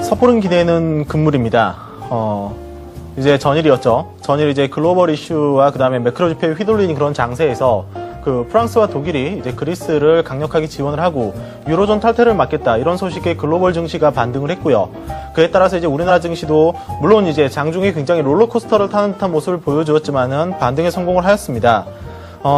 섣부른 기대는 금물입니다. 이제 전일이었죠. 전일 이제 글로벌 이슈와 그 다음에 매크로 지표에 휘둘리는 그런 장세에서 프랑스와 독일이 이제 그리스를 강력하게 지원을 하고 유로존 탈퇴를 막겠다 이런 소식에 글로벌 증시가 반등을 했고요. 그에 따라서 이제 우리나라 증시도 물론 이제 장중에 굉장히 롤러코스터를 타는 듯한 모습을 보여주었지만은 반등에 성공을 하였습니다.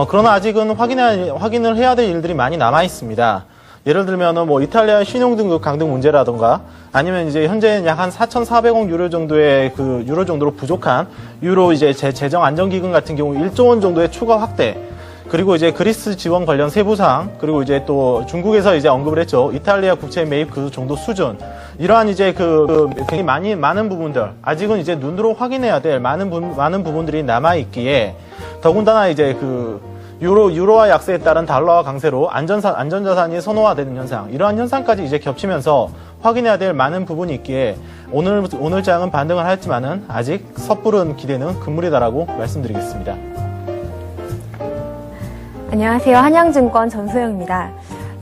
그러나 아직은 확인을 해야 될 일들이 많이 남아 있습니다. 예를 들면은 이탈리아 신용등급 강등 문제라던가 아니면 이제 현재는 약 한 4,400억 유로 정도의 유로 정도로 부족한 유로 이제 재정 안정기금 같은 경우 1조 원 정도의 추가 확대 그리고 이제 그리스 지원 관련 세부사항 그리고 이제 또 중국에서 이제 언급을 했죠. 이탈리아 국채 매입 그 정도 수준 이러한 이제 굉장히 많은 부분들 아직은 이제 눈으로 확인해야 될 많은 부분들이 남아 있기에 더군다나 이제 유로화 약세에 따른 달러화 강세로 안전자산이 선호화되는 현상 이러한 현상까지 이제 겹치면서 확인해야 될 많은 부분이 있기에 오늘 장은 반등을 하였지만은 아직 섣부른 기대는 금물이다라고 말씀드리겠습니다. 안녕하세요. 한양증권 전소영입니다.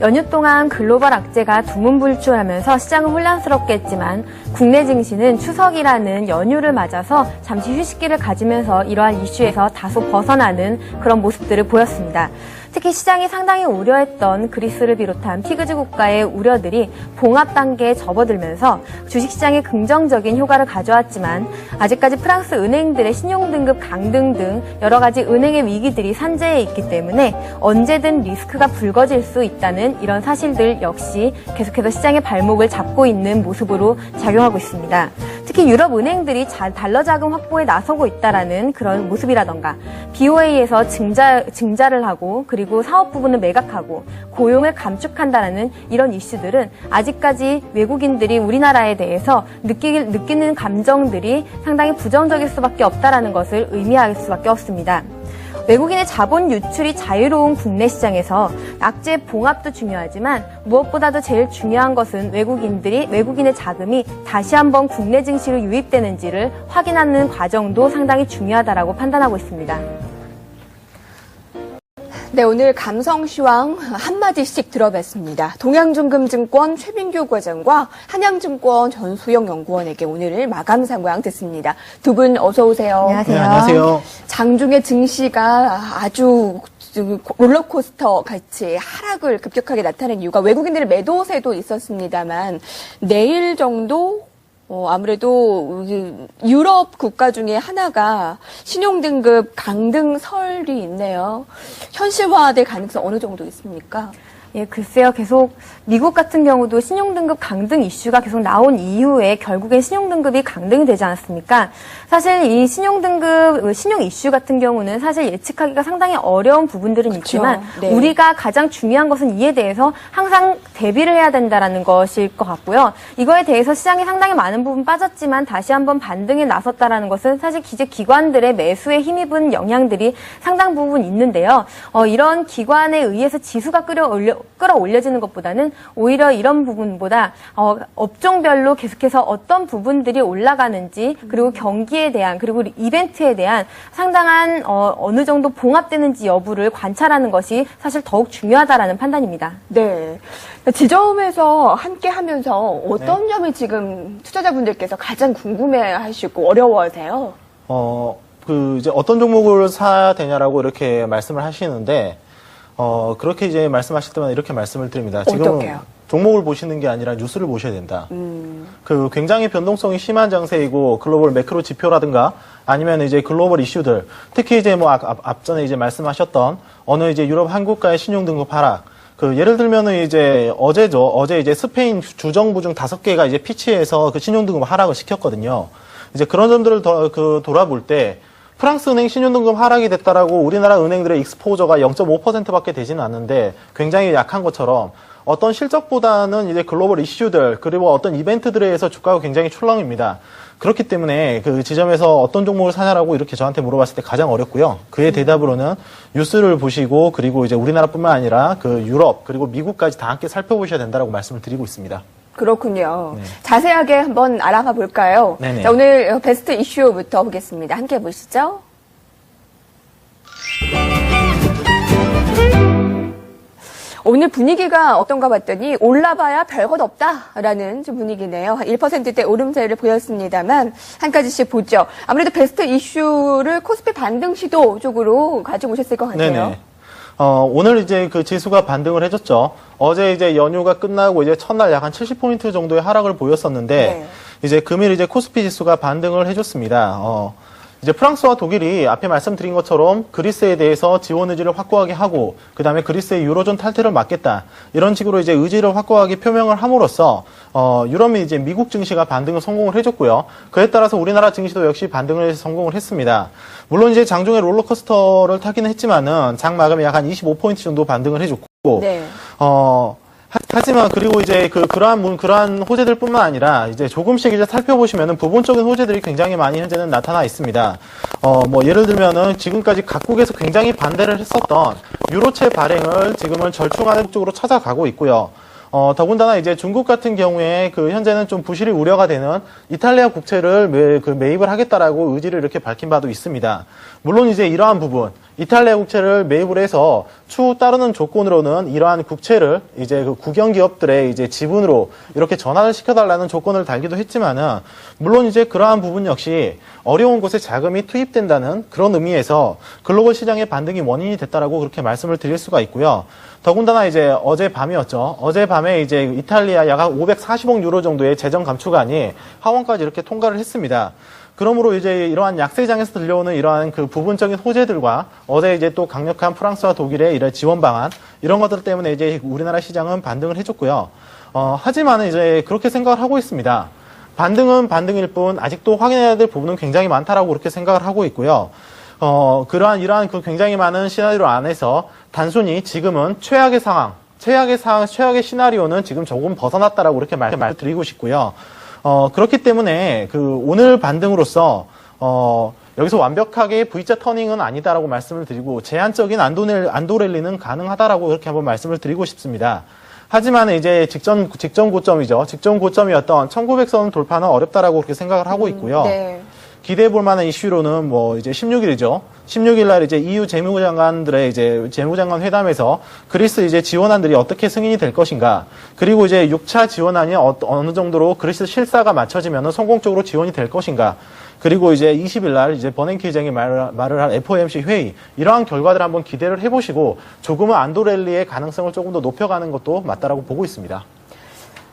연휴 동안 글로벌 악재가 두문불출하면서 시장은 혼란스럽게 했지만 국내 증시는 추석이라는 연휴를 맞아서 잠시 휴식기를 가지면서 이러한 이슈에서 다소 벗어나는 그런 모습들을 보였습니다. 특히 시장이 상당히 우려했던 그리스를 비롯한 피그즈 국가의 우려들이 봉합 단계에 접어들면서 주식시장에 긍정적인 효과를 가져왔지만 아직까지 프랑스 은행들의 신용등급 강등 등 여러 가지 은행의 위기들이 산재해 있기 때문에 언제든 리스크가 불거질 수 있다는 이런 사실들 역시 계속해서 시장의 발목을 잡고 있는 모습으로 작용하고 있습니다. 특히 유럽 은행들이 달러 자금 확보에 나서고 있다라는 그런 모습이라던가 BOA에서 증자를 하고 그리고 사업 부분을 매각하고 고용을 감축한다라는 이런 이슈들은 아직까지 외국인들이 우리나라에 대해서 느끼는 감정들이 상당히 부정적일 수밖에 없다라는 것을 의미할 수밖에 없습니다. 외국인의 자본 유출이 자유로운 국내 시장에서 악재 봉합도 중요하지만 무엇보다도 제일 중요한 것은 외국인의 자금이 다시 한번 국내 증시로 유입되는지를 확인하는 과정도 상당히 중요하다라고 판단하고 있습니다. 네, 오늘 감성시황 한마디씩 들어봤습니다. 동양증금증권 최민규 과장과 한양증권 전수영 연구원에게 오늘 마감 상황 듣습니다. 두 분 어서 오세요. 안녕하세요. 네, 안녕하세요. 장중에 증시가 아주 롤러코스터 같이 하락을 급격하게 나타낸 이유가 외국인들의 매도세도 있었습니다만 내일 정도 아무래도 유럽 국가 중에 하나가 신용등급 강등설이 있네요. 현실화될 가능성 어느 정도 있습니까? 예, 글쎄요. 계속 미국 같은 경우도 신용등급 강등 이슈가 계속 나온 이후에 결국엔 신용등급이 강등이 되지 않았습니까? 사실 이 신용 이슈 같은 경우는 사실 예측하기가 상당히 어려운 부분들은 그쵸. 있지만 네. 우리가 가장 중요한 것은 이에 대해서 항상 대비를 해야 된다라는 것일 것 같고요. 이거에 대해서 시장이 상당히 많은 부분 빠졌지만 다시 한번 반등에 나섰다라는 것은 사실 기관들의 매수에 힘입은 영향들이 상당 부분 있는데요. 이런 기관에 의해서 지수가 끌어올려지는 것보다는 오히려 이런 부분보다 업종별로 계속해서 어떤 부분들이 올라가는지 그리고 경기에 대한 그리고 이벤트에 대한 상당한 어느 정도 봉합되는지 여부를 관찰하는 것이 사실 더욱 중요하다라는 판단입니다. 네. 지점에서 함께 하면서 어떤 점이 지금 투자자분들께서 가장 궁금해 하시고 어려워하세요? 이제 어떤 종목을 사야 되냐라고 이렇게 말씀을 하시는데 그렇게 이제 말씀하실 때마다 이렇게 말씀을 드립니다. 지금 어떡해요? 종목을 보시는 게 아니라 뉴스를 보셔야 된다. 굉장히 변동성이 심한 장세이고 글로벌 매크로 지표라든가 아니면 이제 글로벌 이슈들, 특히 이제 앞전에 이제 말씀하셨던 어느 이제 유럽 한 국가의 신용등급 하락. 예를 들면은 이제 어제죠. 어제 이제 스페인 주정부 중 5개가 이제 피치에서 신용등급 하락을 시켰거든요. 이제 그런 점들을 돌아볼 때 프랑스 은행 신용등급 하락이 됐다라고 우리나라 은행들의 익스포저가 0.5%밖에 되지는 않는데 굉장히 약한 것처럼 어떤 실적보다는 이제 글로벌 이슈들 그리고 어떤 이벤트들에 의해서 주가가 굉장히 출렁입니다. 그렇기 때문에 그 지점에서 어떤 종목을 사냐라고 이렇게 저한테 물어봤을 때 가장 어렵고요. 그의 대답으로는 뉴스를 보시고 그리고 이제 우리나라뿐만 아니라 유럽 그리고 미국까지 다 함께 살펴보셔야 된다라고 말씀을 드리고 있습니다. 그렇군요. 네. 자세하게 한번 알아가 볼까요? 네네. 자, 오늘 베스트 이슈부터 보겠습니다. 함께 보시죠. 오늘 분위기가 어떤가 봤더니 올라봐야 별것 없다라는 좀 분위기네요. 1%대 오름세를 보였습니다만 한 가지씩 보죠. 아무래도 베스트 이슈를 코스피 반등 시도 쪽으로 가지고 오셨을 것 같아요. 네네. 오늘 이제 그 지수가 반등을 해줬죠. 어제 이제 연휴가 끝나고 이제 첫날 약 한 70포인트 정도의 하락을 보였었는데, 네. 이제 금일 이제 코스피 지수가 반등을 해줬습니다. 이제 프랑스와 독일이 앞에 말씀드린 것처럼 그리스에 대해서 지원 의지를 확고하게 하고, 그 다음에 그리스의 유로존 탈퇴를 막겠다. 이런 식으로 이제 의지를 확고하게 표명을 함으로써, 유럽 및 이제 미국 증시가 반등을 성공을 해줬고요. 그에 따라서 우리나라 증시도 역시 반등을 해서 성공을 했습니다. 물론 이제 장중에 롤러코스터를 타기는 했지만은 장 마감에 약 한 25포인트 정도 반등을 해줬고, 네. 하지만 그리고 이제 그러한 호재들뿐만 아니라 이제 조금씩 이제 살펴보시면은 부분적인 호재들이 굉장히 많이 현재는 나타나 있습니다. 뭐 예를 들면은 지금까지 각국에서 굉장히 반대를 했었던 유로채 발행을 지금은 절충하는 쪽으로 찾아가고 있고요. 더군다나 이제 중국 같은 경우에 현재는 좀 부실이 우려가 되는 이탈리아 국채를 매입을 하겠다라고 의지를 이렇게 밝힌 바도 있습니다. 물론 이제 이러한 부분, 이탈리아 국채를 매입을 해서 추후 따르는 조건으로는 이러한 국채를 이제 그 국영 기업들의 이제 지분으로 이렇게 전환을 시켜달라는 조건을 달기도 했지만은, 물론 이제 그러한 부분 역시 어려운 곳에 자금이 투입된다는 그런 의미에서 글로벌 시장의 반등이 원인이 됐다라고 그렇게 말씀을 드릴 수가 있고요. 더군다나 이제 어젯밤이었죠. 어젯밤에 이제 이탈리아 약 540억 유로 정도의 재정 감축안이 하원까지 이렇게 통과를 했습니다. 그러므로 이제 이러한 약세장에서 들려오는 이러한 그 부분적인 호재들과 어제 이제 또 강력한 프랑스와 독일의 이런 지원 방안, 이런 것들 때문에 이제 우리나라 시장은 반등을 해줬고요. 하지만 이제 그렇게 생각을 하고 있습니다. 반등은 반등일 뿐 아직도 확인해야 될 부분은 굉장히 많다라고 그렇게 생각을 하고 있고요. 이러한 그 굉장히 많은 시나리오 안에서 단순히 지금은 최악의 시나리오는 지금 조금 벗어났다라고 그렇게 말씀드리고 싶고요. 그렇기 때문에 오늘 반등으로서, 여기서 완벽하게 V자 터닝은 아니다라고 말씀을 드리고, 제한적인 안도 랠리는 가능하다라고 그렇게 한번 말씀을 드리고 싶습니다. 하지만 이제 직전 고점이죠. 직전 고점이었던 1900선 돌파는 어렵다라고 그렇게 생각을 하고 있고요. 네. 기대해 볼 만한 이슈로는 뭐 이제 16일이죠. 16일 날 이제 EU 재무장관들의 이제 재무장관 회담에서 그리스 이제 지원안들이 어떻게 승인이 될 것인가. 그리고 이제 6차 지원안이 어느 정도로 그리스 실사가 맞춰지면 성공적으로 지원이 될 것인가. 그리고 이제 20일 날 이제 버냉키 의장이 말을 할 FOMC 회의, 이러한 결과들 한번 기대를 해보시고 조금은 안도 랠리의 가능성을 조금 더 높여가는 것도 맞다라고 보고 있습니다.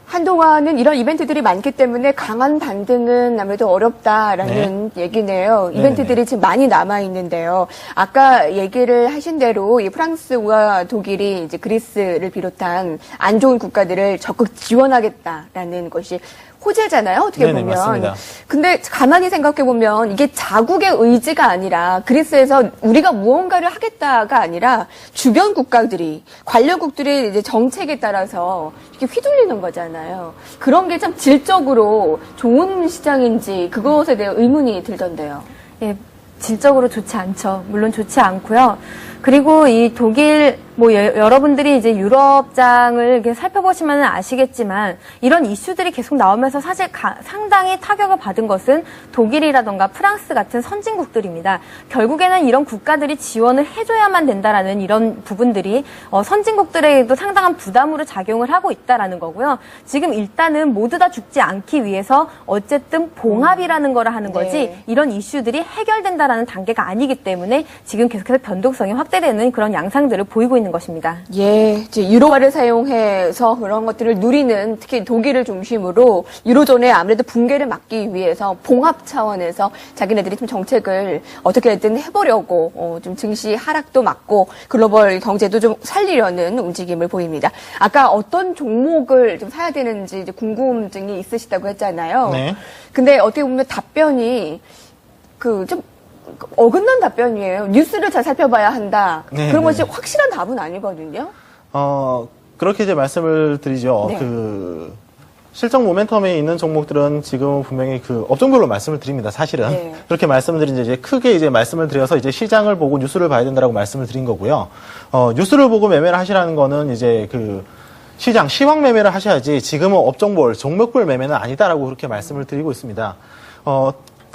한동안은 이런 이벤트들이 많기 때문에 강한 반등은 아무래도 어렵다라는 얘기네요. 이벤트들이 지금 많이 남아 있는데요. 아까 얘기를 하신 대로 이 프랑스와 독일이 이제 그리스를 비롯한 안 좋은 국가들을 적극 지원하겠다라는 것이 호재잖아요, 어떻게 네네, 보면. 맞습니다. 근데 가만히 생각해 보면 이게 자국의 의지가 아니라 그리스에서 우리가 무언가를 하겠다가 아니라 주변 국가들이, 관련국들의 이제 정책에 따라서 이렇게 휘둘리는 거잖아요. 그런 게 참 질적으로 좋은 시장인지 그것에 대해 의문이 들던데요. 예, 질적으로 좋지 않죠. 물론 좋지 않고요. 그리고 이 독일, 여러분들이 이제 유럽장을 이렇게 살펴보시면 아시겠지만, 이런 이슈들이 계속 나오면서 사실 상당히 타격을 받은 것은 독일이라던가 프랑스 같은 선진국들입니다. 결국에는 이런 국가들이 지원을 해줘야만 된다라는 이런 부분들이 선진국들에게도 상당한 부담으로 작용을 하고 있다라는 거고요. 지금 일단은 모두 다 죽지 않기 위해서 어쨌든 봉합이라는 거를 하는 거지, 이런 이슈들이 해결된다라는 단계가 아니기 때문에 지금 계속해서 변동성이 확대되는 그런 양상들을 보이고 있는 것입니다. 예, 이제 유로화를 사용해서 그런 것들을 누리는, 특히 독일을 중심으로 유로존의 아무래도 붕괴를 막기 위해서 봉합 차원에서 자기네들이 좀 정책을 어떻게든 해보려고 좀 증시 하락도 막고 글로벌 경제도 좀 살리려는 움직임을 보입니다. 아까 어떤 종목을 좀 사야 되는지 이제 궁금증이 있으시다고 했잖아요. 네. 근데 어떻게 보면 답변이 좀 어긋난 답변이에요. 뉴스를 잘 살펴봐야 한다. 네, 그런 네. 것이 확실한 답은 아니거든요. 그렇게 이제 말씀을 드리죠. 네. 실적 모멘텀에 있는 종목들은 지금 분명히 업종별로 말씀을 드립니다. 사실은. 네. 그렇게 말씀을 드린 이제 크게 이제 말씀을 드려서 이제 시장을 보고 뉴스를 봐야 된다라고 말씀을 드린 거고요. 뉴스를 보고 매매를 하시라는 거는 이제 시장, 시황 매매를 하셔야지 지금은 업종별, 종목별 매매는 아니다라고 그렇게 말씀을 드리고 있습니다.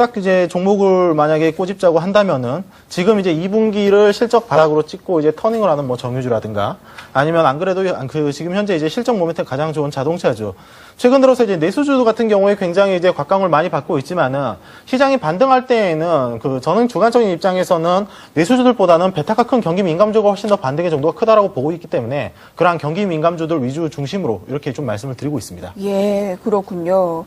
딱 이제 종목을 만약에 꼬집자고 한다면은 지금 이제 2분기를 실적 바닥으로 찍고 이제 터닝을 하는 뭐 정유주라든가 아니면 안 그래도 지금 현재 이제 실적 모멘텀 가장 좋은 자동차주. 최근 들어서 이제 내수주 같은 경우에 굉장히 이제 곽강을 많이 받고 있지만은 시장이 반등할 때에는 저는 주관적인 입장에서는 내수주들보다는 베타가 큰 경기 민감주가 훨씬 더 반등의 정도가 크다라고 보고 있기 때문에 그러한 경기 민감주들 위주 중심으로 이렇게 좀 말씀을 드리고 있습니다. 예, 그렇군요.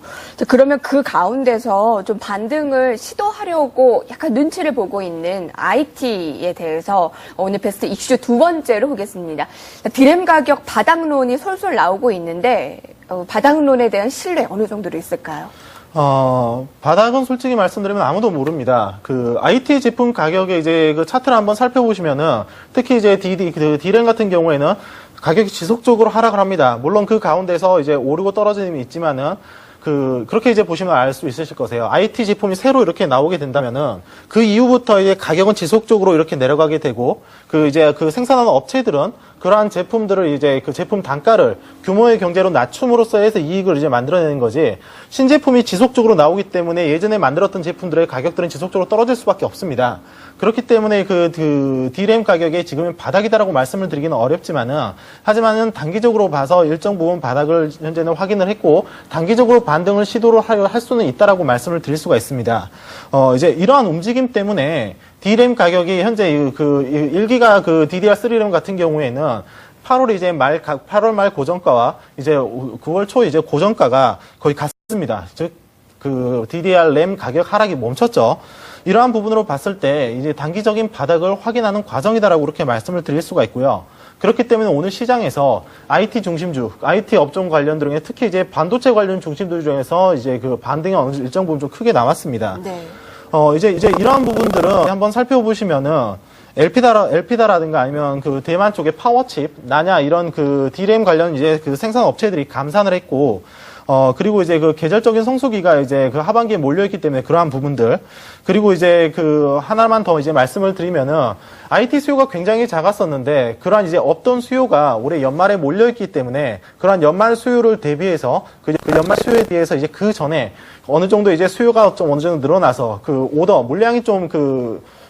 그러면 그 가운데서 좀 반등을 시도하려고 약간 눈치를 보고 있는 IT에 대해서 오늘 베스트 이슈 두 번째로 보겠습니다. 디램 가격 바닥론이 솔솔 나오고 있는데 바닥론에 대한 신뢰 어느 정도로 있을까요? 바닥은 솔직히 말씀드리면 아무도 모릅니다. IT 제품 가격의 이제 차트를 한번 살펴보시면은 특히 이제 디램 같은 경우에는 가격이 지속적으로 하락을 합니다. 물론 그 가운데서 이제 오르고 떨어짐이 있지만은 그렇게 이제 보시면 알 수 있으실 거세요. IT 제품이 새로 이렇게 나오게 된다면은 그 이후부터 이제 가격은 지속적으로 이렇게 내려가게 되고 이제 생산하는 업체들은 그러한 제품들을 이제 제품 단가를 규모의 경제로 낮춤으로써 해서 이익을 이제 만들어내는 거지 신제품이 지속적으로 나오기 때문에 예전에 만들었던 제품들의 가격들은 지속적으로 떨어질 수밖에 없습니다. 그렇기 때문에 디램 가격이 지금은 바닥이다라고 말씀을 드리기는 어렵지만은 하지만은 단기적으로 봐서 일정 부분 바닥을 현재는 확인을 했고 단기적으로 반등을 시도를 할 수는 있다라고 말씀을 드릴 수가 있습니다. 이제 이러한 움직임 때문에 디램 가격이 현재 1기가 DDR3램 같은 경우에는 8월 말 고정가와 이제 9월 초 이제 고정가가 거의 같습니다. 즉, DDR 램 가격 하락이 멈췄죠. 이러한 부분으로 봤을 때 이제 단기적인 바닥을 확인하는 과정이다라고 그렇게 말씀을 드릴 수가 있고요. 그렇기 때문에 오늘 시장에서 IT 중심주, IT 업종 관련들 중에 특히 이제 반도체 관련 중심들 중에서 이제 반등이 어느 일정 부분 좀 크게 나왔습니다. 네. 이제 이러한 부분들은 한번 살펴보시면은 엘피다라든가 아니면 대만 쪽의 파워칩, 나냐 이런 디램 관련 이제 생산 업체들이 감산을 했고 그리고 이제 계절적인 성수기가 이제 하반기에 몰려있기 때문에 그러한 부분들. 그리고 이제 하나만 더 이제 말씀을 드리면은 IT 수요가 굉장히 작았었는데 그러한 이제 없던 수요가 올해 연말에 몰려있기 때문에 그러한 연말 수요를 대비해서 그 연말 수요에 비해서 이제 그 전에 어느 정도 이제 수요가 좀 어느 정도 늘어나서 오더, 물량이 좀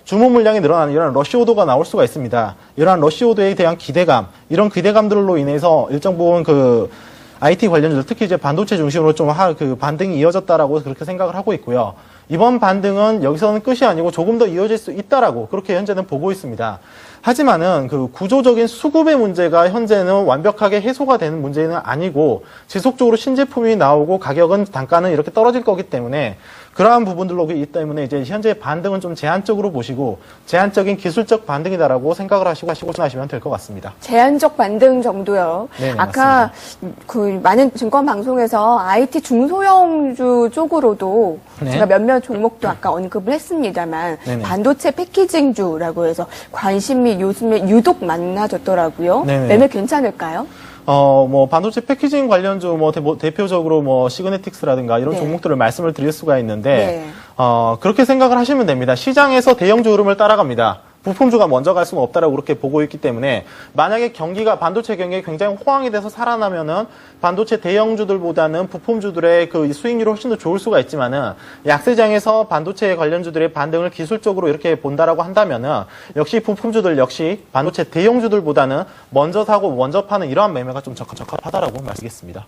주문 물량이 늘어나는 이런 러시 오더가 나올 수가 있습니다. 이러한 러시 오더에 대한 기대감, 이런 기대감들로 인해서 일정 부분 IT 관련주들 특히 이제 반도체 중심으로 좀 반등이 이어졌다라고 그렇게 생각을 하고 있고요. 이번 반등은 여기서는 끝이 아니고 조금 더 이어질 수 있다라고 그렇게 현재는 보고 있습니다. 하지만은 구조적인 수급의 문제가 현재는 완벽하게 해소가 되는 문제는 아니고 지속적으로 신제품이 나오고 단가는 이렇게 떨어질 거기 때문에 그러한 부분들로 있기 때문에 이제 현재 반등은 좀 제한적으로 보시고 제한적인 기술적 반등이다라고 생각을 하시면 될 것 같습니다. 제한적 반등 정도요. 네, 아까 많은 증권 방송에서 IT 중소형주 쪽으로도 네. 제가 몇몇 종목도 아까 언급을 했습니다만 네네. 반도체 패키징주라고 해서 관심이 요즘에 유독 많아졌더라고요. 네네. 매매 괜찮을까요? 반도체 패키징 관련주, 대표적으로 시그네틱스라든가 이런 네. 종목들을 말씀을 드릴 수가 있는데, 네. 그렇게 생각을 하시면 됩니다. 시장에서 대형주 흐름을 따라갑니다. 부품주가 먼저 갈 수는 없다라고 그렇게 보고 있기 때문에, 만약에 반도체 경기가 굉장히 호황이 돼서 살아나면은, 반도체 대형주들보다는 부품주들의 수익률이 훨씬 더 좋을 수가 있지만은, 약세장에서 반도체 관련주들의 반등을 기술적으로 이렇게 본다라고 한다면은, 역시 부품주들 역시 반도체 대형주들보다는 먼저 사고 먼저 파는 이러한 매매가 좀 적합하다라고 말씀드리겠습니다.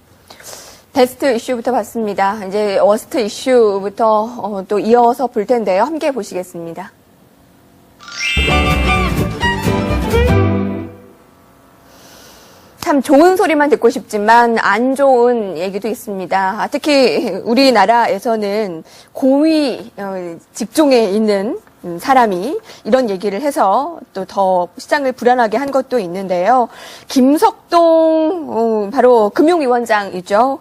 베스트 이슈부터 봤습니다. 이제 워스트 이슈부터 또 이어서 볼 텐데요. 함께 보시겠습니다. 참 좋은 소리만 듣고 싶지만 안 좋은 얘기도 있습니다. 특히 우리나라에서는 고위 직종에 있는 사람이 이런 얘기를 해서 또 더 시장을 불안하게 한 것도 있는데요. 김석동 바로 금융위원장이죠.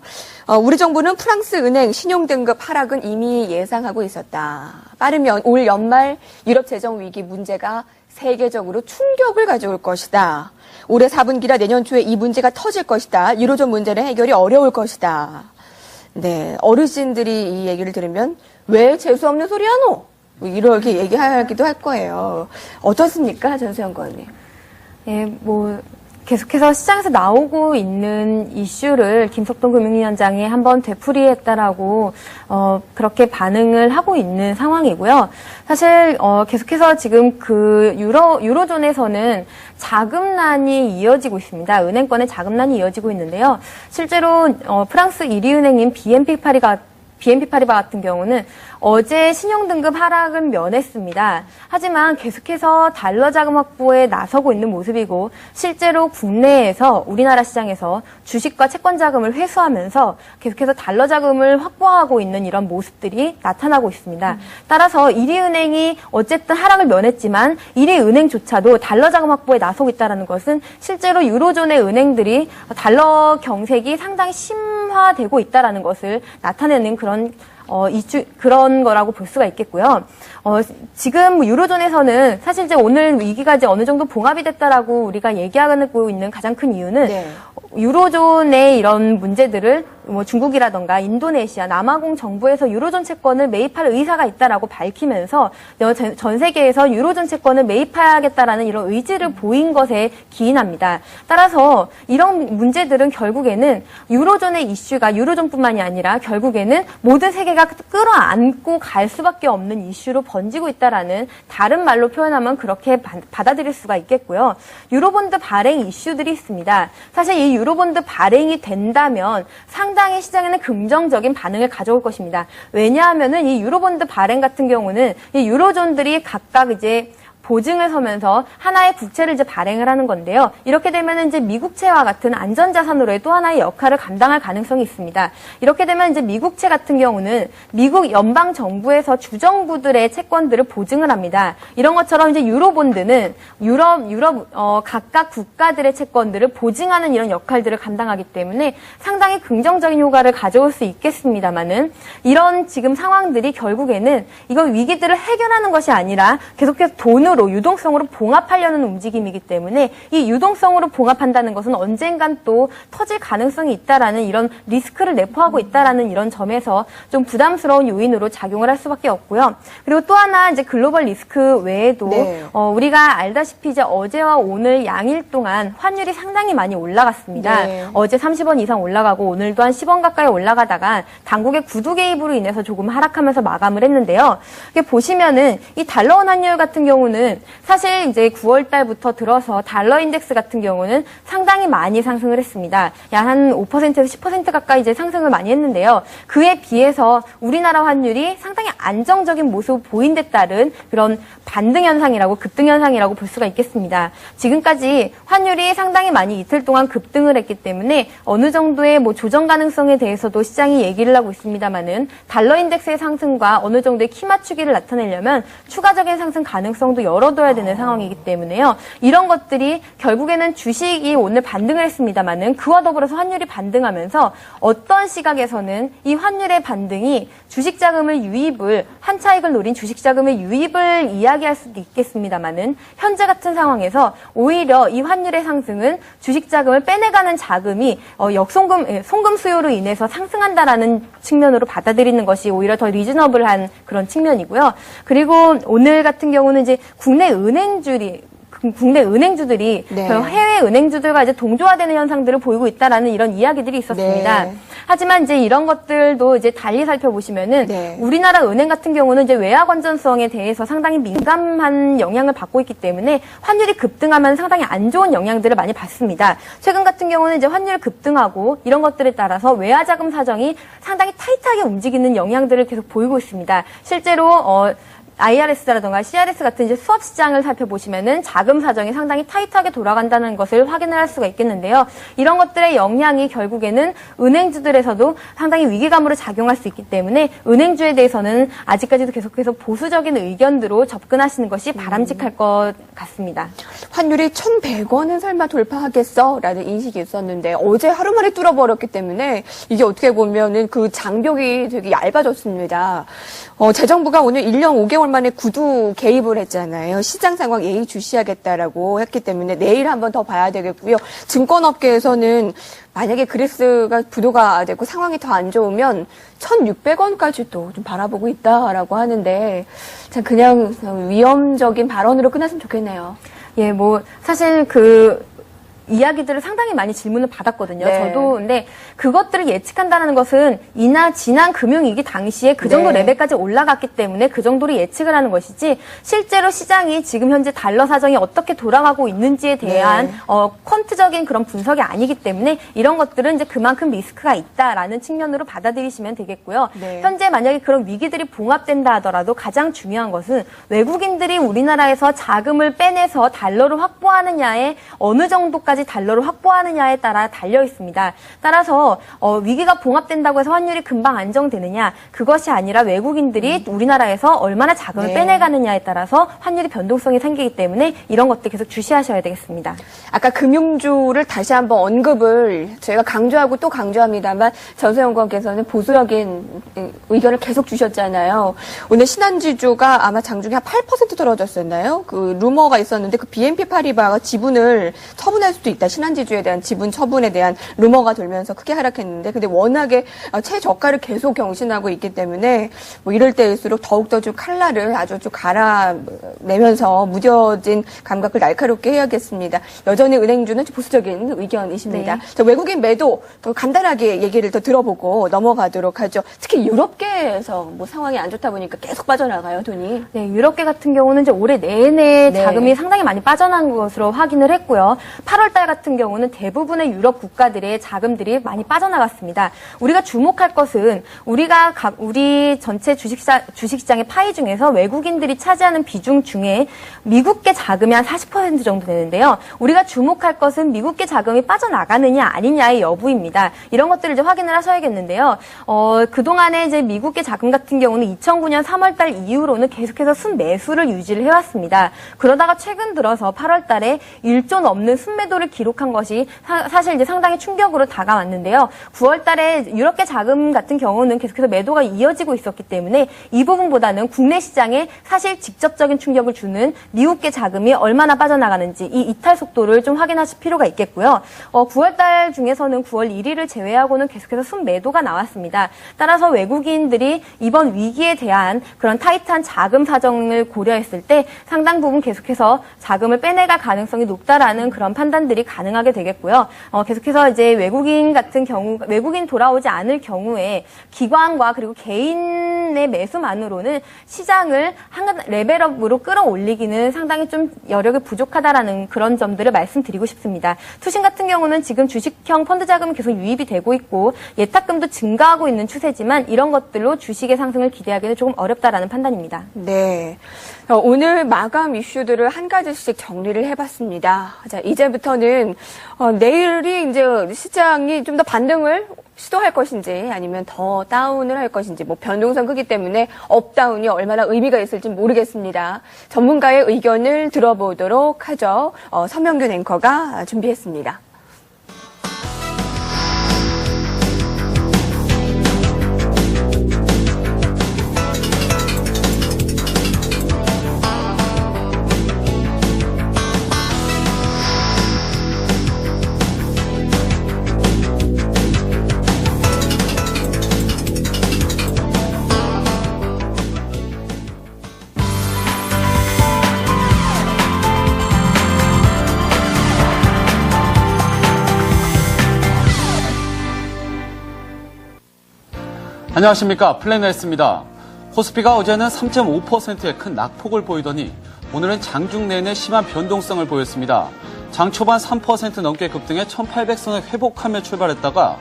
우리 정부는 프랑스 은행 신용등급 하락은 이미 예상하고 있었다. 빠르면 올 연말 유럽 재정 위기 문제가 세계적으로 충격을 가져올 것이다. 올해 4분기라 내년 초에 이 문제가 터질 것이다. 유로존 문제는 해결이 어려울 것이다. 네, 어르신들이 이 얘기를 들으면 왜 재수 없는 소리 하노? 이렇게 얘기하기도 할 거예요. 어떻습니까, 전수영 의원님? 예, 계속해서 시장에서 나오고 있는 이슈를 김석동 금융위원장이 한번 되풀이했다라고 그렇게 반응을 하고 있는 상황이고요. 사실 계속해서 지금 그 유로존에서는 자금난이 이어지고 있습니다. 은행권의 자금난이 이어지고 있는데요. 실제로 프랑스 1위 은행인 BNP 파리바 같은 경우는 어제 신용등급 하락은 면했습니다. 하지만 계속해서 달러 자금 확보에 나서고 있는 모습이고 실제로 국내에서 우리나라 시장에서 주식과 채권 자금을 회수하면서 계속해서 달러 자금을 확보하고 있는 이런 모습들이 나타나고 있습니다. 따라서 1위 은행이 어쨌든 하락을 면했지만 1위 은행조차도 달러 자금 확보에 나서고 있다는 것은 실제로 유로존의 은행들이 달러 경색이 상당히 심화되고 있다는 것을 나타내는 그런 거라고 볼 수가 있겠고요. 지금 유로존에서는 사실 이제 오늘 위기가 이제 어느 정도 봉합이 됐다라고 우리가 얘기하고 있는 가장 큰 이유는 네. 유로존의 이런 문제들을 중국이라던가 인도네시아, 남아공 정부에서 유로존 채권을 매입할 의사가 있다라고 밝히면서 전 세계에서 유로존 채권을 매입해야겠다라는 이런 의지를 보인 것에 기인합니다. 따라서 이런 문제들은 결국에는 유로존의 이슈가 유로존뿐만이 아니라 결국에는 모든 세계가 끌어안고 갈 수밖에 없는 이슈로 번지고 있다라는 다른 말로 표현하면 그렇게 받아들일 수가 있겠고요. 유로본드 발행 이슈들이 있습니다. 사실 이 유로본드 발행이 된다면 상당히 시장에는 긍정적인 반응을 가져올 것입니다. 왜냐하면은 이 유로본드 발행 같은 경우는 이 유로존들이 각각 이제 보증을 서면서 하나의 국채를 이제 발행을 하는 건데요. 이렇게 되면 이제 미국채와 같은 안전자산으로의 또 하나의 역할을 감당할 가능성이 있습니다. 이렇게 되면 이제 미국채 같은 경우는 미국 연방 정부에서 주정부들의 채권들을 보증을 합니다. 이런 것처럼 이제 유로본드는 유럽 각각 국가들의 채권들을 보증하는 이런 역할들을 감당하기 때문에 상당히 긍정적인 효과를 가져올 수 있겠습니다만은 이런 지금 상황들이 결국에는 이건 위기들을 해결하는 것이 아니라 계속해서 돈으로 유동성으로 봉합하려는 움직임이기 때문에 이 유동성으로 봉합한다는 것은 언젠간 또 터질 가능성이 있다라는 이런 리스크를 내포하고 있다라는 이런 점에서 좀 부담스러운 요인으로 작용을 할 수밖에 없고요. 그리고 또 하나 이제 글로벌 리스크 외에도 네. 우리가 알다시피 이제 어제와 오늘 양일 동안 환율이 상당히 많이 올라갔습니다. 네. 어제 30원 이상 올라가고 오늘도 한 10원 가까이 올라가다가 당국의 구두 개입으로 인해서 조금 하락하면서 마감을 했는데요. 이게 보시면은 이 달러원 환율 같은 경우는 사실 이제 9월 달부터 들어서 달러 인덱스 같은 경우는 상당히 많이 상승을 했습니다. 약 한 5%에서 10% 가까이 이제 상승을 많이 했는데요. 그에 비해서 우리나라 환율이 상당히 안정적인 모습을 보인 데 따른 그런 반등 현상이라고 급등 현상이라고 볼 수가 있겠습니다. 지금까지 환율이 상당히 많이 이틀 동안 급등을 했기 때문에 어느 정도의 조정 가능성에 대해서도 시장이 얘기를 하고 있습니다만은 달러 인덱스의 상승과 어느 정도의 키 맞추기를 나타내려면 추가적인 상승 가능성도 열어둬야 되는 상황이기 때문에요. 이런 것들이 결국에는 주식이 오늘 반등을 했습니다만은 그와 더불어서 환율이 반등하면서 어떤 시각에서는 이 환율의 반등이 주식 자금을 유입을 한 차익을 노린 주식 자금의 유입을 이야기할 수도 있겠습니다만은 현재 같은 상황에서 오히려 이 환율의 상승은 주식 자금을 빼내가는 자금이 송금 수요로 인해서 상승한다라는 측면으로 받아들이는 것이 오히려 더 리즈너블한 그런 측면이고요. 그리고 오늘 같은 경우는 이제 국내 은행주들이 네. 해외 은행주들과 이제 동조화되는 현상들을 보이고 있다라는 이런 이야기들이 있었습니다. 네. 하지만 이제 이런 것들도 이제 달리 살펴보시면은 네. 우리나라 은행 같은 경우는 이제 외화 건전성에 대해서 상당히 민감한 영향을 받고 있기 때문에 환율이 급등하면 상당히 안 좋은 영향들을 많이 받습니다. 최근 같은 경우는 이제 환율 급등하고 이런 것들에 따라서 외화 자금 사정이 상당히 타이트하게 움직이는 영향들을 계속 보이고 있습니다. 실제로 IRS라던가 CRS 같은 이제 수업 시장을 살펴보시면은 자금 사정이 상당히 타이트하게 돌아간다는 것을 확인을 할 수가 있겠는데요. 이런 것들의 영향이 결국에는 은행주들에서도 상당히 위기감으로 작용할 수 있기 때문에 은행주에 대해서는 아직까지도 계속해서 보수적인 의견으로 접근하시는 것이 바람직할 것 같습니다. 환율이 1,100원은 설마 돌파하겠어? 라는 인식이 있었는데 어제 하루 만에 뚫어버렸기 때문에 이게 어떻게 보면은 그 장벽이 되게 얇아졌습니다. 재정부가 오늘 1년 5개월 만에 구두 개입을 했잖아요. 시장 상황 예의주시하겠다라고 했기 때문에 내일 한번 더 봐야 되겠고요. 증권업계에서는 만약에 그리스가 부도가 되고 상황이 더 안 좋으면 1,600원까지도 좀 바라보고 있다라고 하는데 참 그냥 위험적인 발언으로 끝났으면 좋겠네요. 예, 사실 이야기들을 상당히 많이 질문을 받았거든요. 네. 저도 근데 그것들을 예측한다는 것은 지난 금융위기 당시에 그 정도 네. 레벨까지 올라갔기 때문에 그 정도로 예측을 하는 것이지 실제로 시장이 지금 현재 달러 사정이 어떻게 돌아가고 있는지에 대한 네. 퀀트적인 그런 분석이 아니기 때문에 이런 것들은 이제 그만큼 리스크가 있다라는 측면으로 받아들이시면 되겠고요. 네. 현재 만약에 그런 위기들이 봉합된다 하더라도 가장 중요한 것은 외국인들이 우리나라에서 자금을 빼내서 달러를 확보하느냐에 어느 정도까지 달러를 확보하느냐에 따라 달려 있습니다. 따라서 위기가 봉합된다고 해서 환율이 금방 안정되느냐 그것이 아니라 외국인들이 우리나라에서 얼마나 자금을 네. 빼내가느냐에 따라서 환율이 변동성이 생기기 때문에 이런 것들 계속 주시하셔야 되겠습니다. 아까 금융주를 다시 한번 언급을 저희가 강조하고 또 강조합니다만 전소연구원께서는 보수적인 의견을 계속 주셨잖아요. 오늘 신한지주가 아마 장중에 한 8% 떨어졌었나요? 그 루머가 있었는데 그 BNP 파리바가 지분을 처분할 수도 있다. 신한지주에 대한 지분 처분에 대한 루머가 돌면서 크게 하락했는데 근데 워낙에 최저가를 계속 경신하고 있기 때문에 뭐 이럴 때일수록 더욱더 좀 칼날을 아주 좀 갈아내면서 무뎌진 감각을 날카롭게 해야겠습니다. 여전히 은행주는 좀 보수적인 의견이십니다. 네. 자, 외국인 매도 더 간단하게 얘기를 더 들어보고 넘어가도록 하죠. 특히 유럽계에서 뭐 상황이 안 좋다 보니까 계속 빠져나가요, 돈이. 네, 유럽계 같은 경우는 이제 올해 내내 네. 자금이 상당히 많이 빠져나간 것으로 확인을 했고요. 8월 달 같은 경우는 대부분의 유럽 국가들의 자금들이 많이 빠져나갔습니다. 우리가 주목할 것은 우리 전체 주식시장의 파이 중에서 외국인들이 차지하는 비중 중에 미국계 자금이 한 40% 정도 되는데요. 우리가 주목할 것은 미국계 자금이 빠져나가느냐 아니냐의 여부입니다. 이런 것들을 이제 확인을 하셔야겠는데요. 그동안에 이제 미국계 자금 같은 경우는 2009년 3월 달 이후로는 계속해서 순매수를 유지를 해왔습니다. 그러다가 최근 들어서 8월 달에 1조 넘는 순매도를 기록한 것이 사실 이제 상당히 충격으로 다가왔는데요. 9월 달에 유럽계 자금 같은 경우는 계속해서 매도가 이어지고 있었기 때문에 이 부분보다는 국내 시장에 사실 직접적인 충격을 주는 미국계 자금이 얼마나 빠져나가는지 이 이탈 속도를 좀 확인하실 필요가 있겠고요. 9월 달 중에서는 9월 1일을 제외하고는 계속해서 순매도가 나왔습니다. 따라서 외국인들이 이번 위기에 대한 그런 타이트한 자금 사정을 고려했을 때 상당 부분 계속해서 자금을 빼내갈 가능성이 높다라는 그런 판단들이 가능하게 되겠고요. 계속해서 이제 외국인 돌아오지 않을 경우에 기관과 그리고 개인의 매수만으로는 시장을 한 레벨업으로 끌어올리기는 상당히 좀 여력이 부족하다라는 그런 점들을 말씀드리고 싶습니다. 투신 같은 경우는 지금 주식형 펀드 자금이 계속 유입이 되고 있고 예탁금도 증가하고 있는 추세지만 이런 것들로 주식의 상승을 기대하기는 조금 어렵다라는 판단입니다. 네. 오늘 마감 이슈들을 한 가지씩 정리를 해봤습니다. 자, 이제부터는 내일이 이제 시장이 좀 더 반등을 시도할 것인지 아니면 더 다운을 할 것인지 뭐 변동성 크기 때문에 업다운이 얼마나 의미가 있을지 모르겠습니다. 전문가의 의견을 들어보도록 하죠. 서명균 앵커가 준비했습니다. 안녕하십니까, 플래너였습니다. 코스피가 어제는 3.5%의 큰 낙폭을 보이더니 오늘은 장중 내내 심한 변동성을 보였습니다. 장 초반 3% 넘게 급등해 1800선을 회복하며 출발했다가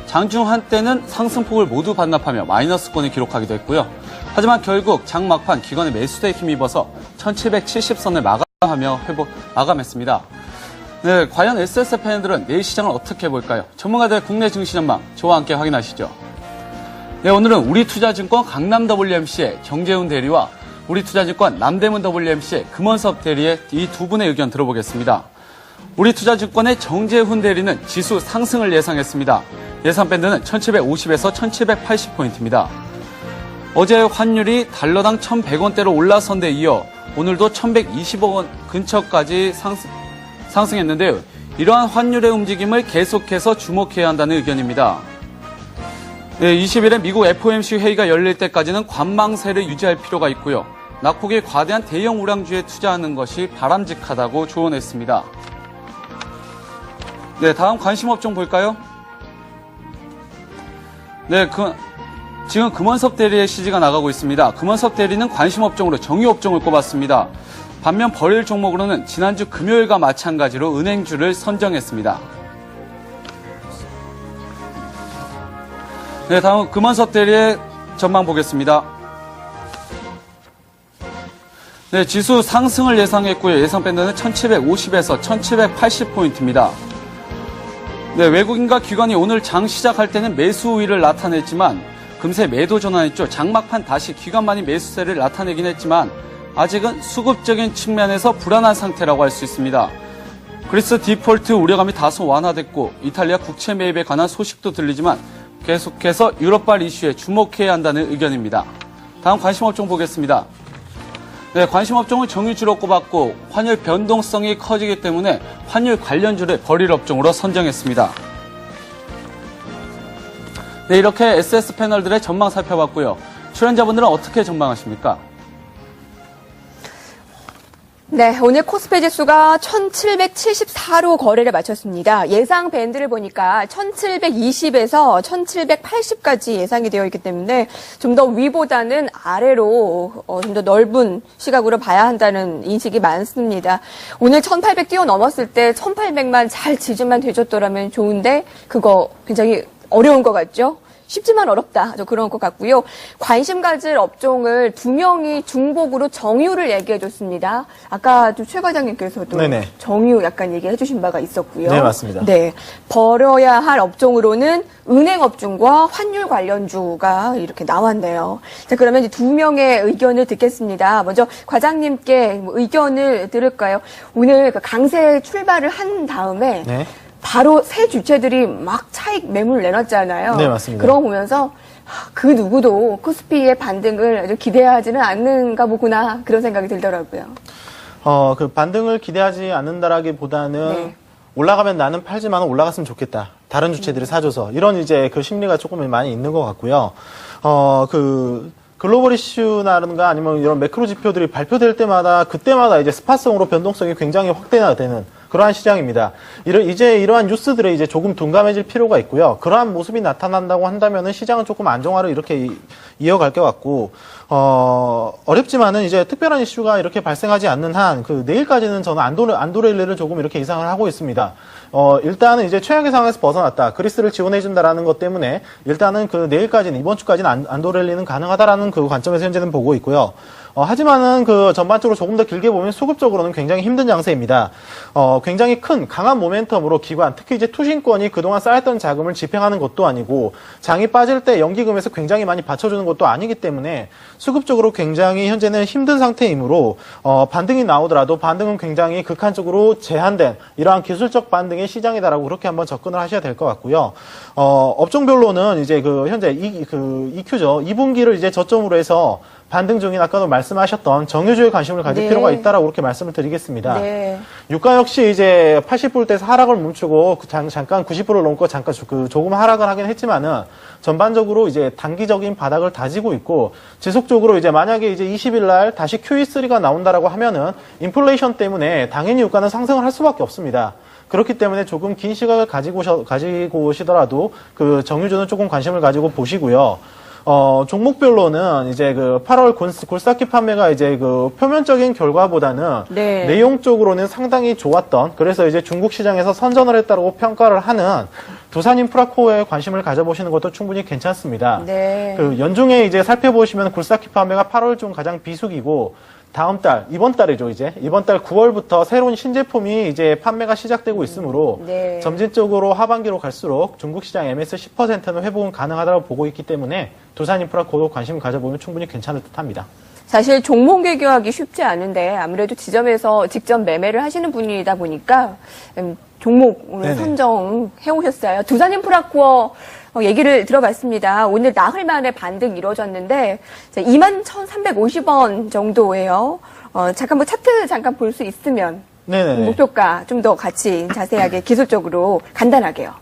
장중 한때는 상승폭을 모두 반납하며 마이너스권을 기록하기도 했고요. 하지만 결국 장 막판 기관의 매수대에 힘입어서 1770선을 마감했습니다. 네, 과연 SS팬들은 내일 시장을 어떻게 볼까요? 전문가들의 국내 증시 전망 저와 함께 확인하시죠. 네, 오늘은 우리투자증권 강남 WMC의 정재훈 대리와 우리투자증권 남대문 WMC의 금원섭 대리의 이 두 분의 의견 들어보겠습니다. 우리투자증권의 정재훈 대리는 지수 상승을 예상했습니다. 예상 밴드는 1750에서 1780포인트입니다. 어제 환율이 달러당 1100원대로 올라선 데 이어 오늘도 1120원 근처까지 상승했는데요. 이러한 환율의 움직임을 계속해서 주목해야 한다는 의견입니다. 네, 20일에 미국 FOMC 회의가 열릴 때까지는 관망세를 유지할 필요가 있고요. 낙폭이 과대한 대형 우량주에 투자하는 것이 바람직하다고 조언했습니다. 네, 다음 관심 업종 볼까요? 네, 지금 금원섭 대리의 CG가 나가고 있습니다. 금원섭 대리는 관심 업종으로 정유 업종을 꼽았습니다. 반면 버릴 종목으로는 지난주 금요일과 마찬가지로 은행주를 선정했습니다. 네, 다음 금원섭 대리의 전망 보겠습니다. 네, 지수 상승을 예상했고요. 예상 밴드는 1750에서 1780포인트입니다. 네, 외국인과 기관이 오늘 장 시작할 때는 매수 우위를 나타냈지만 금세 매도 전환했죠. 장막판 다시 기관만이 매수세를 나타내긴 했지만 아직은 수급적인 측면에서 불안한 상태라고 할 수 있습니다. 그리스 디폴트 우려감이 다소 완화됐고 이탈리아 국채 매입에 관한 소식도 들리지만 계속해서 유럽발 이슈에 주목해야 한다는 의견입니다. 다음 관심 업종 보겠습니다. 네, 관심 업종을 정유주로 꼽았고 환율 변동성이 커지기 때문에 환율 관련주를 버릴 업종으로 선정했습니다. 네, 이렇게 SS 패널들의 전망 살펴봤고요. 출연자분들은 어떻게 전망하십니까? 네, 오늘 코스피 지수가 1774로 거래를 마쳤습니다. 예상 밴드를 보니까 1720에서 1780까지 예상이 되어 있기 때문에 좀 더 위보다는 아래로 좀 더 넓은 시각으로 봐야 한다는 인식이 많습니다. 오늘 1800 뛰어넘었을 때 1800만 잘 지지만 되줬더라면 좋은데 그거 굉장히 어려운 것 같죠? 쉽지만 어렵다. 그런 것 같고요. 관심 가질 업종을 2명이 중복으로 정유를 얘기해줬습니다. 아까 좀 최 과장님께서도 네네. 정유 약간 얘기해주신 바가 있었고요. 네, 맞습니다. 네, 버려야 할 업종으로는 은행 업종과 환율 관련주가 이렇게 나왔네요. 자, 그러면 이제 2명의 의견을 듣겠습니다. 먼저 과장님께 의견을 들을까요? 오늘 강세 출발을 한 다음에 네. 바로 새 주체들이 막 차익 매물 내놨잖아요. 네, 맞습니다. 그런 거 보면서 그 누구도 코스피의 반등을 아주 기대하지는 않는가 보구나 그런 생각이 들더라고요. 그 반등을 기대하지 않는다라기보다는 네. 올라가면 나는 팔지만 올라갔으면 좋겠다. 다른 주체들이 사줘서 이런 이제 그 심리가 조금 많이 있는 것 같고요. 글로벌 이슈나든가 아니면 이런 매크로 지표들이 발표될 때마다 그때마다 이제 스팟성으로 변동성이 굉장히 확대되는 그러한 시장입니다. 이제 이러한 뉴스들에 이제 조금 둔감해질 필요가 있고요. 그러한 모습이 나타난다고 한다면은 시장은 조금 안정화를 이렇게 이어갈 것 같고, 어렵지만은 이제 특별한 이슈가 이렇게 발생하지 않는 한, 내일까지는 저는 안도렐리를 조금 이렇게 예상을 하고 있습니다. 일단은 이제 최악의 상황에서 벗어났다. 그리스를 지원해준다라는 것 때문에 일단은 내일까지는, 이번 주까지는 안도렐리는 가능하다라는 그 관점에서 현재는 보고 있고요. 하지만은 전반적으로 조금 더 길게 보면 수급적으로는 굉장히 힘든 장세입니다. 굉장히 큰 강한 모멘텀으로 기관, 특히 이제 투신권이 그동안 쌓였던 자금을 집행하는 것도 아니고 장이 빠질 때 연기금에서 굉장히 많이 받쳐주는 것도 아니기 때문에 수급적으로 굉장히 현재는 힘든 상태이므로 반등이 나오더라도 반등은 굉장히 극한적으로 제한된 이러한 기술적 반등의 시장이다라고 그렇게 한번 접근을 하셔야 될 것 같고요. 업종별로는 이제 현재 EQ죠. 2분기를 이제 저점으로 해서 반등 중인 아까도 말씀하셨던 정유주에 관심을 가질 네. 필요가 있다라고 그렇게 말씀을 드리겠습니다. 네. 유가 역시 이제 80불대에서 하락을 멈추고 잠깐 90불을 넘고 잠깐 조금 하락을 하긴 했지만은 전반적으로 이제 단기적인 바닥을 다지고 있고 지속적으로 이제 만약에 이제 20일 날 다시 QE3가 나온다라고 하면은 인플레이션 때문에 당연히 유가는 상승을 할 수밖에 없습니다. 그렇기 때문에 조금 긴 시각을 가지고 오시더라도 정유주는 조금 관심을 가지고 보시고요. 종목별로는 이제 8월 굴삭기 판매가 이제 표면적인 결과보다는 네. 내용적으로는 상당히 좋았던, 그래서 이제 중국 시장에서 선전을 했다고 평가를 하는 두산인프라코어에 관심을 가져보시는 것도 충분히 괜찮습니다. 네. 연중에 이제 살펴보시면 굴삭기 판매가 8월 중 가장 비수기고, 다음 달, 이번 달이죠, 이제. 이번 달 9월부터 새로운 신제품이 이제 판매가 시작되고 있으므로, 네. 점진적으로 하반기로 갈수록 중국 시장 MS 10%는 회복은 가능하다고 보고 있기 때문에 두산인프라코도 관심 가져보면 충분히 괜찮을 듯 합니다. 사실 종목 개교하기 쉽지 않은데 아무래도 지점에서 직접 매매를 하시는 분이다 보니까 종목 오늘 네네. 선정해 오셨어요. 두산인프라코어 얘기를 들어봤습니다. 오늘 나흘 만에 반등 이루어졌는데 21,350원 정도예요. 잠깐 차트 잠깐 볼 수 있으면 네네. 목표가 좀 더 같이 자세하게 기술적으로 간단하게요.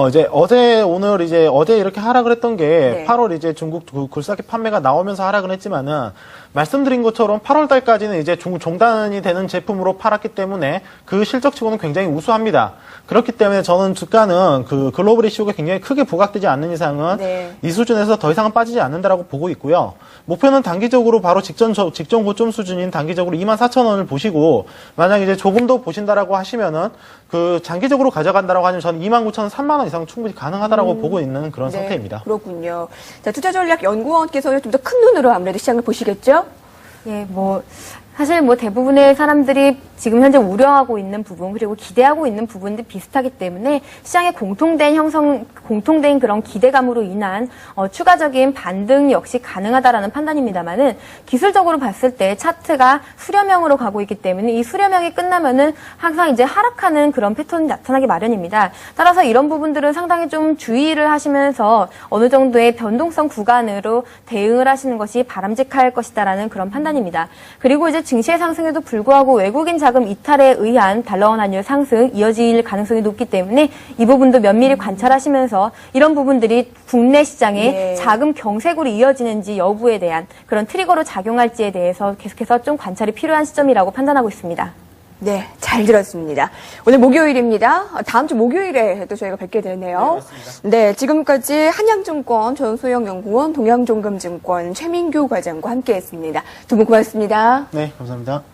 이제 어제 이렇게 하락을 했던 게 네. 8월 이제 중국 굴삭기 판매가 나오면서 하락은 했지만은 말씀드린 것처럼 8월 달까지는 이제 종단이 되는 제품으로 팔았기 때문에 그 실적치고는 굉장히 우수합니다. 그렇기 때문에 저는 주가는 그 글로벌 이슈가 굉장히 크게 부각되지 않는 이상은 네. 이 수준에서 더 이상은 빠지지 않는다라고 보고 있고요. 목표는 단기적으로 바로 직전 고점 수준인 단기적으로 24,000원을 보시고 만약 이제 조금 더 보신다라고 하시면은 그 장기적으로 가져간다라고 하면 저는 29,000원, 3만 원 이상 충분히 가능하다라고 보고 있는 그런 네, 상태입니다. 그렇군요. 자, 투자전략연구원께서는 좀 더 큰 눈으로 아무래도 시장을 보시겠죠? 예, 사실 대부분의 사람들이 지금 현재 우려하고 있는 부분 그리고 기대하고 있는 부분들이 비슷하기 때문에 시장의 공통된 그런 기대감으로 인한 추가적인 반등 역시 가능하다라는 판단입니다만은 기술적으로 봤을 때 차트가 수렴형으로 가고 있기 때문에 이 수렴형이 끝나면은 항상 이제 하락하는 그런 패턴이 나타나기 마련입니다. 따라서 이런 부분들은 상당히 좀 주의를 하시면서 어느 정도의 변동성 구간으로 대응을 하시는 것이 바람직할 것이다라는 그런 판단입니다. 그리고 이제 증시의 상승에도 불구하고 외국인 자금 이탈에 의한 달러원 환율 상승 이어질 가능성이 높기 때문에 이 부분도 면밀히 관찰하시면서 이런 부분들이 국내 시장에 네. 자금 경색으로 이어지는지 여부에 대한 그런 트리거로 작용할지에 대해서 계속해서 좀 관찰이 필요한 시점이라고 판단하고 있습니다. 네, 잘 들었습니다. 오늘 목요일입니다. 다음 주 목요일에 또 저희가 뵙게 되네요. 네, 지금까지 한양증권 전소영 연구원, 동양종금증권 최민규 과장과 함께했습니다. 두 분 고맙습니다. 네, 감사합니다.